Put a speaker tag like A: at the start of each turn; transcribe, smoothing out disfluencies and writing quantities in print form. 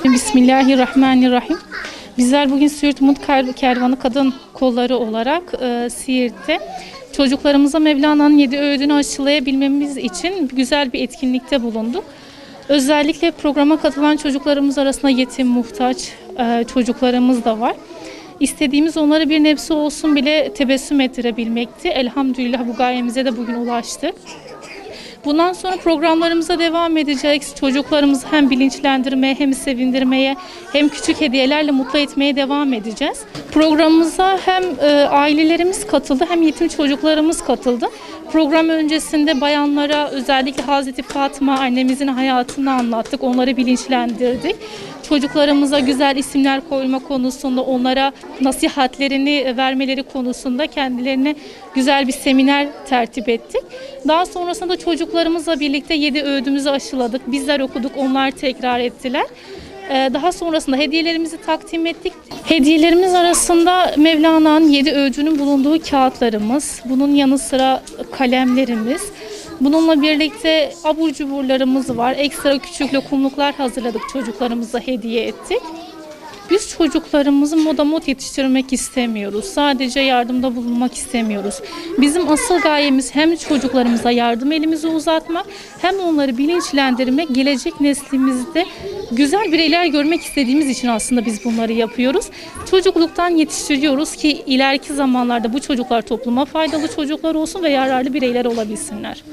A: Bismillahirrahmanirrahim. Bizler bugün Siirt Umut Kervanı Kadın Kolları olarak Siirt'te çocuklarımıza Mevlana'nın 7 öğüdünü aşılayabilmemiz için güzel bir etkinlikte bulunduk. Özellikle programa katılan çocuklarımız arasında yetim, muhtaç çocuklarımız da var. İstediğimiz onlara bir nebze olsun bile tebessüm ettirebilmekti. Elhamdülillah bu gayemize de bugün ulaştık. Bundan sonra programlarımıza devam edeceğiz. Çocuklarımızı hem bilinçlendirmeye hem sevindirmeye hem küçük hediyelerle mutlu etmeye devam edeceğiz. Programımıza hem ailelerimiz katıldı hem yetim çocuklarımız katıldı. Program öncesinde bayanlara özellikle Hazreti Fatma annemizin hayatını anlattık. Onları bilinçlendirdik. Çocuklarımıza güzel isimler koyma konusunda, onlara nasihatlerini vermeleri konusunda kendilerine güzel bir seminer tertip ettik. Daha sonrasında çocuklarımızla birlikte 7 öğüdümüzü aşıladık. Bizler okuduk, onlar tekrar ettiler. Daha sonrasında hediyelerimizi takdim ettik. Hediyelerimiz arasında Mevlana'nın 7 öğüdünün bulunduğu kağıtlarımız, bunun yanı sıra kalemlerimiz, bununla birlikte abur cuburlarımız var. Ekstra küçük lokumluklar hazırladık, çocuklarımıza hediye ettik. Biz çocuklarımızı modamot yetiştirmek istemiyoruz. Sadece yardımda bulunmak istemiyoruz. Bizim asıl gayemiz hem çocuklarımıza yardım elimizi uzatmak hem onları bilinçlendirmek, gelecek neslimizde güzel bireyler görmek istediğimiz için aslında biz bunları yapıyoruz. Çocukluktan yetiştiriyoruz ki ileriki zamanlarda bu çocuklar topluma faydalı çocuklar olsun ve yararlı bireyler olabilsinler.